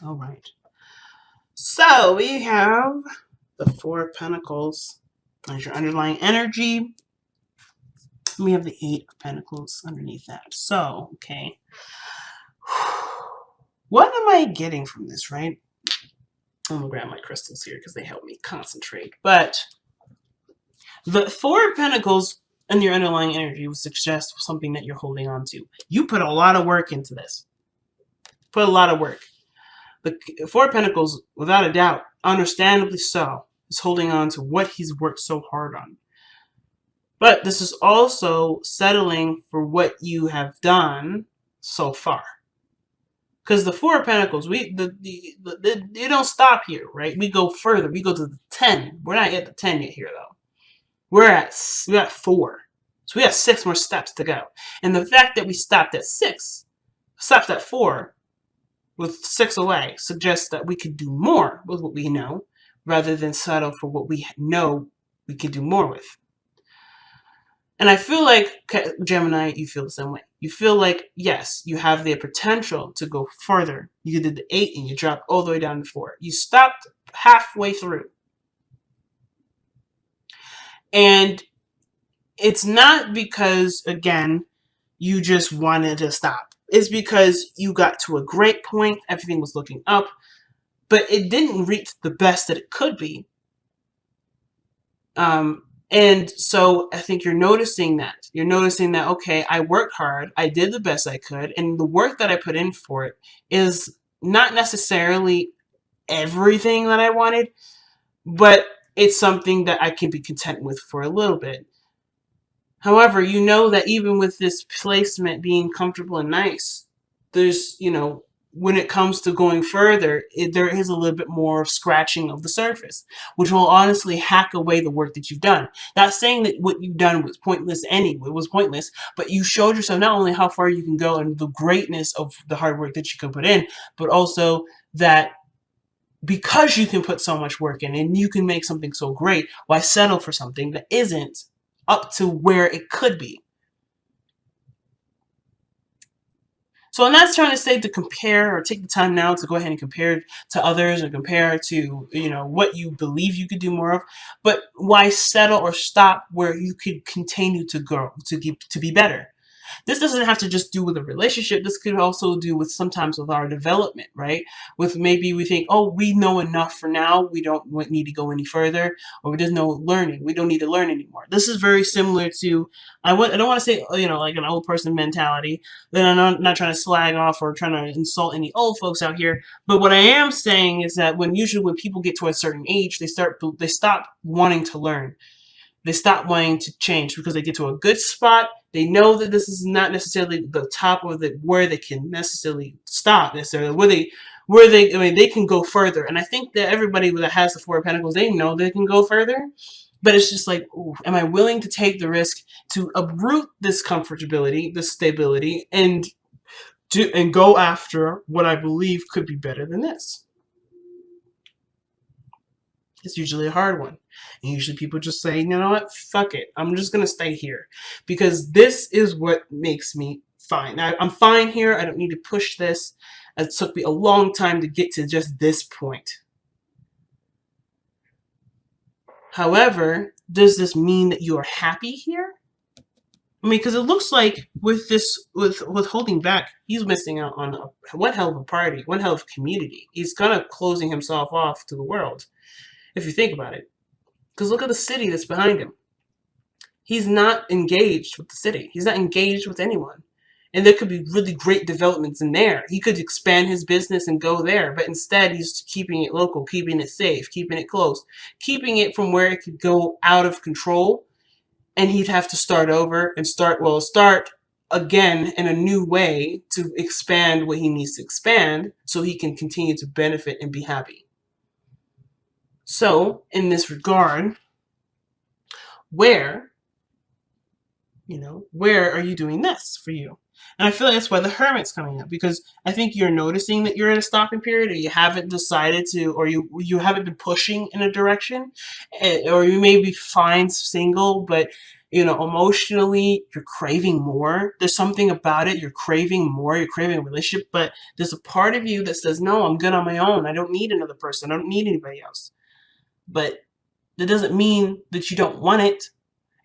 All right. So we have the Four of Pentacles as your underlying energy. We have the Eight of Pentacles underneath that. So, okay. What am I getting from this, right? I'm gonna grab my crystals here because they help me concentrate. But the Four of Pentacles and your underlying energy would suggest something that you're holding on to. You put a lot of work into this. Put a lot of work. The Four of Pentacles, without a doubt, understandably so, is holding on to what he's worked so hard on. But this is also settling for what you have done so far. Because the Four of Pentacles, you don't stop here, right? We go further. We go to the 10. We're not at the 10 yet here, though. We're at 4. So we have 6 more steps to go. And the fact that we stopped at 4, with 6 away, suggests that we could do more with what we know, rather than settle for what we know we could do more with. And I feel like, Gemini, you feel the same way. You feel like, yes, you have the potential to go further. You did the 8 and you dropped all the way down to 4. You stopped halfway through. And it's not because, again, you just wanted to stop. It's because you got to a great point. Everything was looking up. But it didn't reach the best that it could be. And so I think you're noticing that. You're noticing that, okay, I worked hard. I did the best I could. And the work that I put in for it is not necessarily everything that I wanted, but it's something that I can be content with for a little bit. However, you know that even with this placement being comfortable and nice, there's, when it comes to going further, there is a little bit more of scratching of the surface, which will honestly hack away the work that you've done. Not saying that what you've done was pointless anyway, but you showed yourself not only how far you can go and the greatness of the hard work that you can put in, but also that because you can put so much work in and you can make something so great, why settle for something that isn't up to where it could be? So I'm not trying to say to compare or take the time now to go ahead and compare to others or compare to, what you believe you could do more of, but why settle or stop where you could continue to grow, to be better? This doesn't have to just do with a relationship. This could also do with sometimes with our development, right? With maybe we think, oh, we know enough for now. We don't need to go any further, or there's no learning. We don't need to learn anymore. This is very similar to, I don't want to say, like an old person mentality. Then I'm not trying to slag off or trying to insult any old folks out here. But what I am saying is that usually when people get to a certain age, they stop wanting to learn. They stop wanting to change because they get to a good spot. They know that this is not necessarily the top of where they can necessarily stop necessarily. They can go further. And I think that everybody that has the Four of Pentacles, they know they can go further. But it's just like, ooh, am I willing to take the risk to uproot this comfortability, this stability, and go after what I believe could be better than this? It's usually a hard one. And usually people just say, you know what, fuck it. I'm just going to stay here because this is what makes me fine. I'm fine here. I don't need to push this. It took me a long time to get to just this point. However, does this mean that you are happy here? I mean, because it looks like with holding back, he's missing out on one hell of a party, one hell of a community. He's kind of closing himself off to the world, if you think about it. Because look at the city that's behind him. He's not engaged with the city. He's not engaged with anyone. And there could be really great developments in there. He could expand his business and go there. But instead, he's keeping it local, keeping it safe, keeping it close, keeping it from where it could go out of control. And he'd have to start over and start again in a new way to expand what he needs to expand so he can continue to benefit and be happy. So, in this regard, where are you doing this for you? And I feel like that's why the Hermit's coming up, because I think you're noticing that you're in a stopping period, or you haven't decided to, or you haven't been pushing in a direction, or you may be fine single, but emotionally, you're craving more. There's something about it. You're craving more. You're craving a relationship, but there's a part of you that says, no, I'm good on my own. I don't need another person. I don't need anybody else. But that doesn't mean that you don't want it.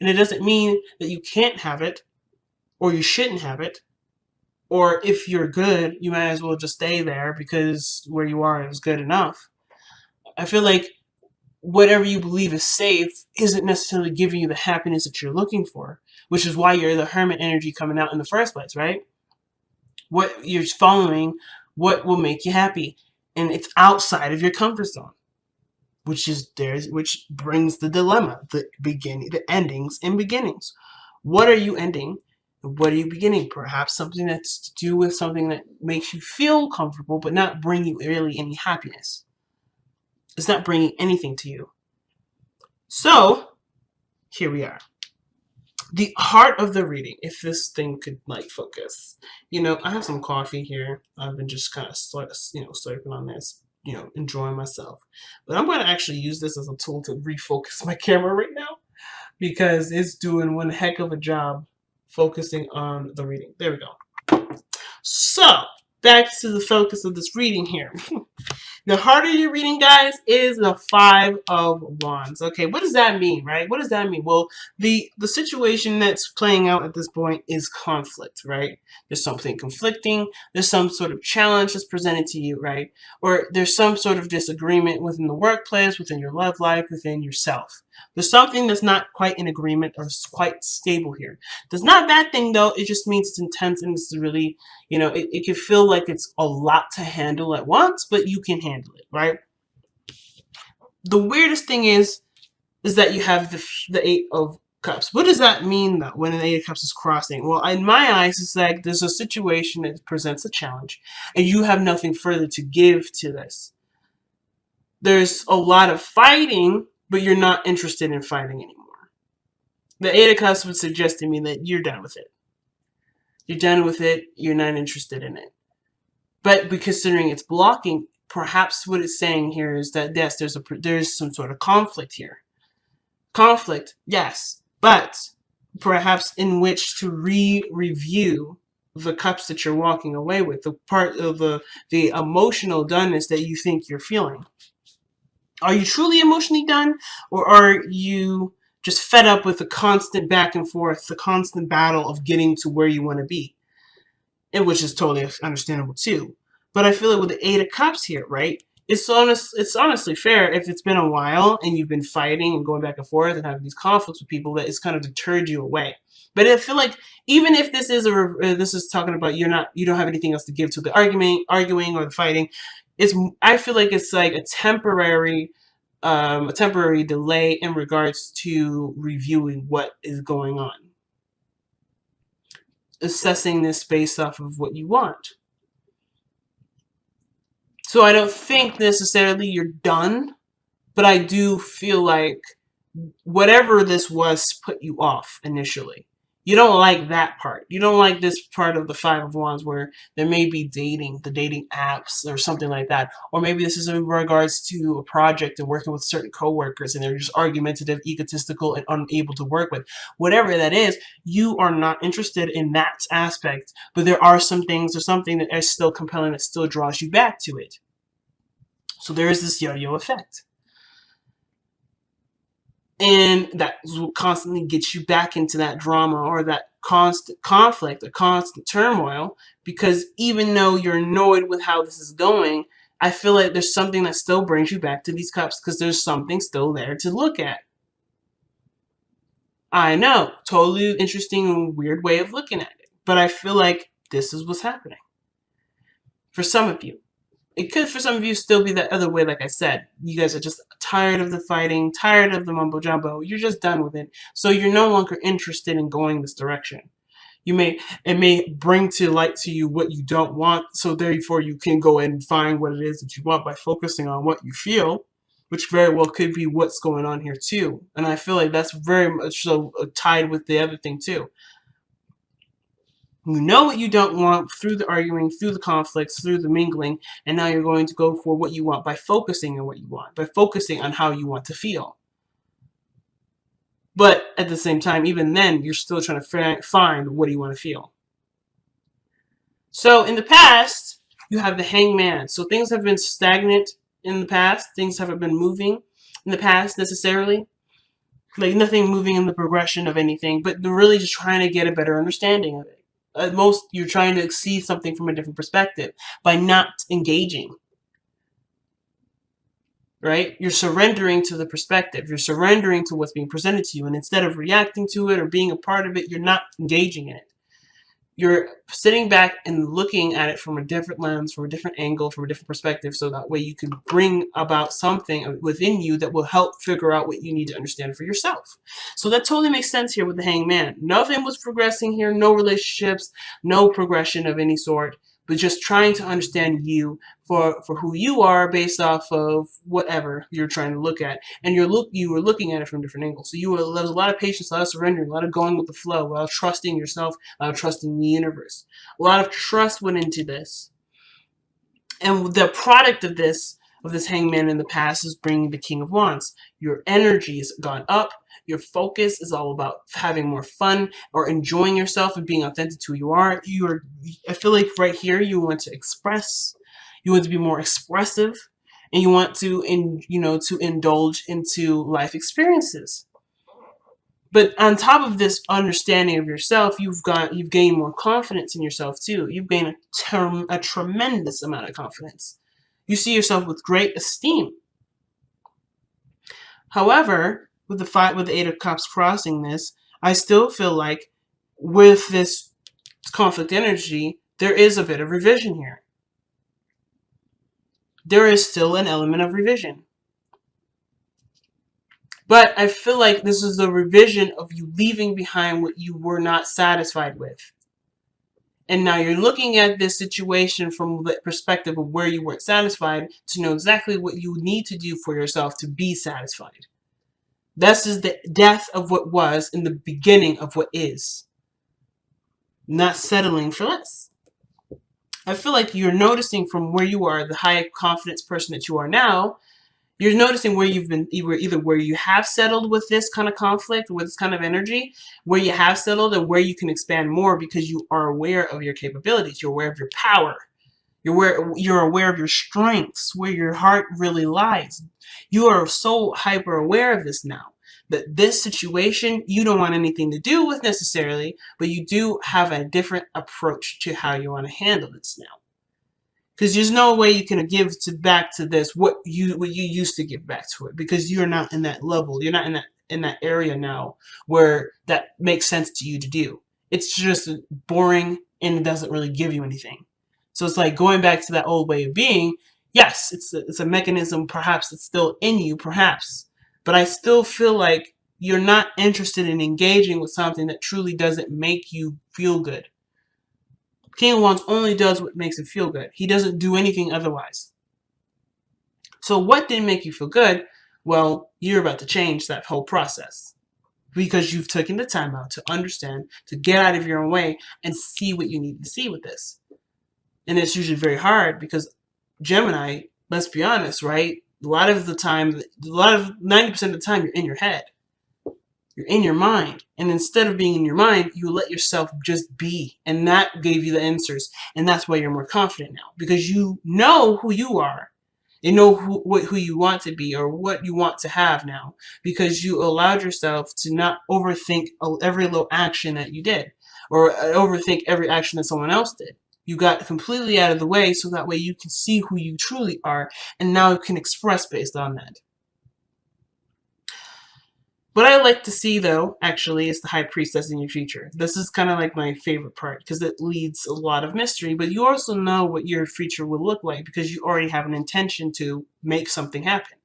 And it doesn't mean that you can't have it or you shouldn't have it. Or if you're good, you might as well just stay there because where you are is good enough. I feel like whatever you believe is safe isn't necessarily giving you the happiness that you're looking for, which is why you're the hermit energy coming out in the first place, right? What you're following, what will make you happy, and it's outside of your comfort zone, which brings the dilemma, the endings and beginnings. What are you ending? What are you beginning? Perhaps something that's to do with something that makes you feel comfortable, but not bring you really any happiness. It's not bringing anything to you. So, here we are. The heart of the reading, if this thing could focus. I have some coffee here. I've been just kind of slurping on this, enjoying myself. But I'm going to actually use this as a tool to refocus my camera right now because it's doing one heck of a job focusing on the reading. There we go. So, back to the focus of this reading here. The heart of your reading, guys, is the Five of Wands. Okay, what does that mean, right? What does that mean? Well, the situation that's playing out at this point is conflict, right? There's something conflicting. There's some sort of challenge that's presented to you, right? Or there's some sort of disagreement within the workplace, within your love life, within yourself. There's something that's not quite in agreement or quite stable here. That's not a bad thing, though. It just means it's intense and it's really, it can feel like it's a lot to handle at once, but you can handle it, right? The weirdest thing is that you have the Eight of Cups. What does that mean, though, when the Eight of Cups is crossing? Well, in my eyes, it's like there's a situation that presents a challenge, and you have nothing further to give to this. There's a lot of fighting, but you're not interested in fighting anymore. The Eight of Cups would suggest to me that you're done with it. You're done with it. You're not interested in it. But considering it's blocking, perhaps what it's saying here is that, yes, there's some sort of conflict here. Conflict, yes, but perhaps in which to review the cups that you're walking away with, the part of the emotional doneness that you think you're feeling. Are you truly emotionally done, or are you just fed up with the constant back and forth, the constant battle of getting to where you want to be? And which is totally understandable too. But I feel like with the Eight of Cups here, right? It's honestly fair if it's been a while and you've been fighting and going back and forth and having these conflicts with people that it's kind of deterred you away. But I feel like even if this is talking about you don't have anything else to give to the arguing or the fighting, I feel like it's like a temporary delay in regards to reviewing what is going on, assessing this based off of what you want. So I don't think necessarily you're done, but I do feel like whatever this was put you off initially. You don't like that part. You don't like this part of the Five of Wands where there may be the dating apps or something like that. Or maybe this is in regards to a project and working with certain coworkers and they're just argumentative, egotistical, and unable to work with. Whatever that is, you are not interested in that aspect. But there are some things or something that is still compelling that still draws you back to it. So there is this yo-yo effect. And that will constantly get you back into that drama or that constant conflict, a constant turmoil, because even though you're annoyed with how this is going, I feel like there's something that still brings you back to these cups because there's something still there to look at. I know, totally interesting and weird way of looking at it, but I feel like this is what's happening. For some of you. It could, for some of you, still be that other way, like I said. You guys are just tired of the fighting, tired of the mumbo-jumbo. You're just done with it. So you're no longer interested in going this direction. It may bring to light to you what you don't want, so therefore you can go and find what it is that you want by focusing on what you feel, which very well could be what's going on here too. And I feel like that's very much so tied with the other thing too. You know what you don't want through the arguing, through the conflicts, through the mingling, and now you're going to go for what you want by focusing on what you want, by focusing on how you want to feel. But at the same time, even then, you're still trying to find what do you want to feel. So in the past, you have the hangman. So things have been stagnant in the past. Things haven't been moving in the past necessarily. Like nothing moving in the progression of anything, but they're really just trying to get a better understanding of it. At most, you're trying to see something from a different perspective by not engaging. Right? You're surrendering to the perspective. You're surrendering to what's being presented to you. And instead of reacting to it or being a part of it, you're not engaging in it. You're sitting back and looking at it from a different lens, from a different angle, from a different perspective, so that way you can bring about something within you that will help figure out what you need to understand for yourself. So that totally makes sense here with the hangman. Nothing was progressing here, no relationships, no progression of any sort, but just trying to understand you for who you are based off of whatever you're trying to look at. And you were looking at it from different angles. So there was a lot of patience, a lot of surrendering, a lot of going with the flow, a lot of trusting yourself, a lot of trusting the universe. A lot of trust went into this. And the product of this hangman in the past is bringing the King of Wands. Your energy has gone up. Your focus is all about having more fun or enjoying yourself and being authentic to who you are. I feel like right here you want to express. You want to be more expressive, and you want to to indulge into life experiences. But on top of this understanding of yourself, you've gained more confidence in yourself too. You've gained a tremendous amount of confidence. You see yourself with great esteem. However, with the Eight of Cups crossing this, I still feel like with this conflict energy, there is a bit of revision here. There is still an element of revision. But I feel like this is the revision of you leaving behind what you were not satisfied with. And now you're looking at this situation from the perspective of where you weren't satisfied to know exactly what you need to do for yourself to be satisfied. This is the death of what was in the beginning of what is. Not settling for less. I feel like you're noticing from where you are, the high confidence person that you are now, you're noticing where you've been, either where you have settled with this kind of conflict, with this kind of energy, where you have settled and where you can expand more because you are aware of your capabilities. You're aware of your power. You're aware of your strengths, where your heart really lies. You are so hyper aware of this now that this situation you don't want anything to do with necessarily, but you do have a different approach to how you want to handle this now. Because there's no way you can give back to this what you used to give back to it, because you're not in that level. You're not in that area now where that makes sense to you to do. It's just boring and it doesn't really give you anything. So it's like going back to that old way of being. Yes, it's a mechanism. Perhaps it's still in you, perhaps, but I still feel like you're not interested in engaging with something that truly doesn't make you feel good. King of Wands only does what makes him feel good. He doesn't do anything otherwise. So what didn't make you feel good? Well, you're about to change that whole process because you've taken the time out to understand, to get out of your own way and see what you need to see with this. And it's usually very hard because Gemini, let's be honest, right? A lot of 90% of the time, you're in your head. You're in your mind. And instead of being in your mind, you let yourself just be. And that gave you the answers. And that's why you're more confident now. Because you know who you are. You know who you want to be or what you want to have now. Because you allowed yourself to not overthink every little action that you did. Or overthink every action that someone else did. You got completely out of the way so that way you can see who you truly are. And now you can express based on that. What I like to see, though, actually, is the High Priestess in your future. This is kind of like my favorite part because it leads a lot of mystery, but you also know what your future will look like because you already have an intention to make something happen.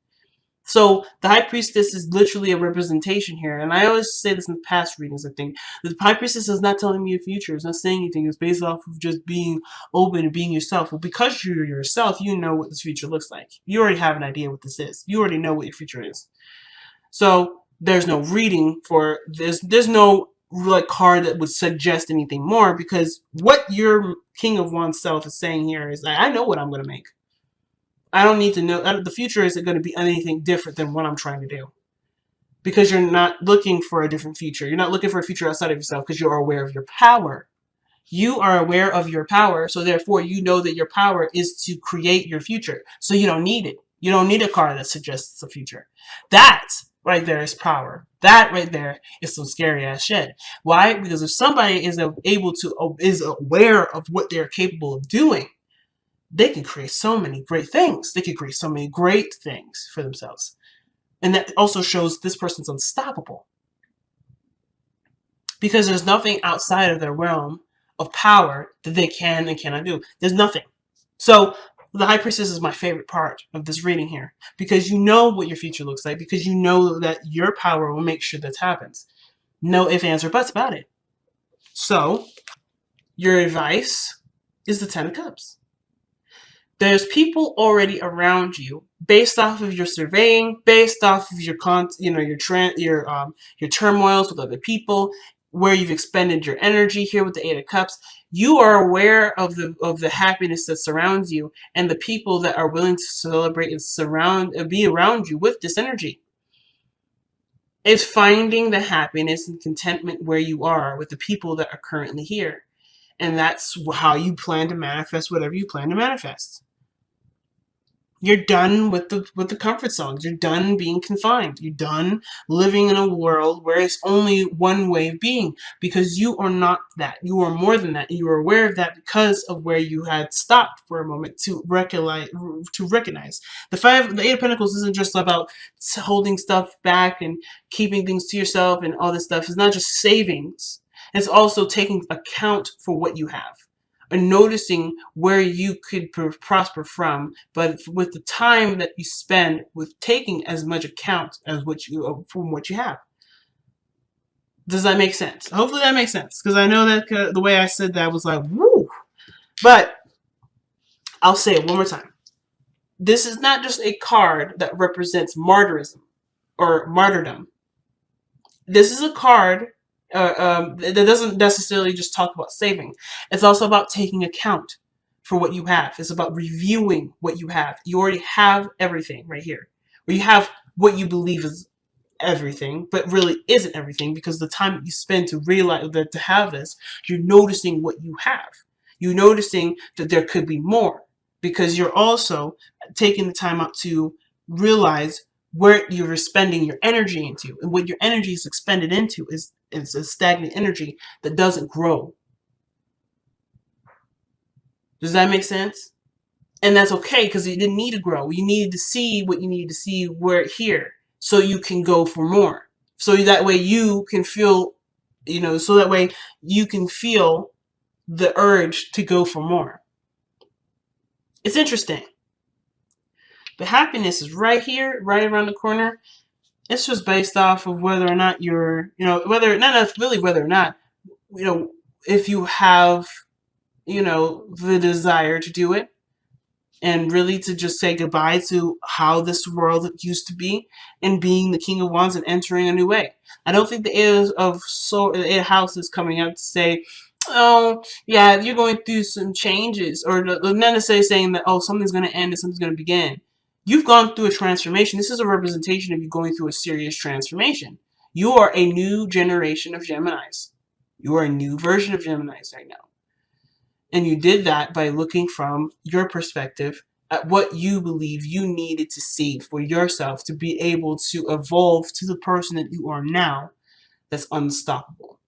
So the High Priestess is literally a representation here, and I always say this in past readings, I think. The High Priestess is not telling me your future. It's not saying anything. It's based off of just being open and being yourself. Well, because you're yourself, you know what this future looks like. You already have an idea what this is. You already know what your future is. So there's no reading for this. There's no like card that would suggest anything more because what your King of Wands self is saying here is I know what I'm going to make. I don't need to know. The future isn't going to be anything different than what I'm trying to do. because you're not looking for a different future. You're not looking for a future outside of yourself because you're aware of your power. You are aware of your power, so therefore you know that your power is to create your future. So you don't need it. You don't need a car that suggests a future. That right there is power. That right there is some scary ass shit. Why? Because if somebody is aware of what they're capable of doing, they can create so many great things. They can create so many great things for themselves. And that also shows this person's unstoppable. Because there's nothing outside of their realm of power that they can and cannot do. There's nothing. So the High Priestess is my favorite part of this reading here, because you know what your future looks like, because you know that your power will make sure that happens. No ifs, ands, or buts about it. So your advice is the Ten of Cups. There's people already around you, based off of your surveying, based off of your your turmoils with other people, where you've expended your energy here with the Eight of Cups. You are aware of the happiness that surrounds you and the people that are willing to celebrate and be around you with this energy. It's finding the happiness and contentment where you are with the people that are currently here. And that's how you plan to manifest whatever you plan to manifest. You're done with the comfort zones. You're done being confined. You're done living in a world where it's only one way of being, because you are not that. You are more than that. And you are aware of that because of where you had stopped for a moment to recognize. The Eight of Pentacles isn't just about holding stuff back and keeping things to yourself and all this stuff. It's not just savings. It's also taking account for what you have and noticing where you could prosper from, but with the time that you spend with taking as much account as from what you have. Does that make sense? Hopefully that makes sense, because I know that the way I said that was like, woo. But I'll say it one more time. This is not just a card that represents martyrism or martyrdom. This is a card that doesn't necessarily just talk about saving. It's also about taking account for what you have. It's about reviewing what you have. You already have everything right here. Or you have what you believe is everything, but really isn't everything, because the time that you spend to realize that to have this, you're noticing what you have. You're noticing that there could be more, because you're also taking the time out to realize where you're spending your energy into, and what your energy is expended into is a stagnant energy that doesn't grow. Does that make sense? And that's okay, because you didn't need to grow. You needed to see what you needed to see here, so you can go for more. So that way you can feel, so that way you can feel the urge to go for more. It's interesting. The happiness is right here, right around the corner. It's just based off of whether or not you're, whether or not, if you have, the desire to do it, and really to just say goodbye to how this world used to be, and being the King of Wands and entering a new way. I don't think the Eight of House is coming out to say, oh, yeah, you're going through some changes, or not necessarily saying that, oh, something's going to end and something's going to begin. You've gone through a transformation. This is a representation of you going through a serious transformation. You are a new generation of Geminis. You are a new version of Geminis right now. And you did that by looking from your perspective at what you believe you needed to see for yourself to be able to evolve to the person that you are now that's unstoppable.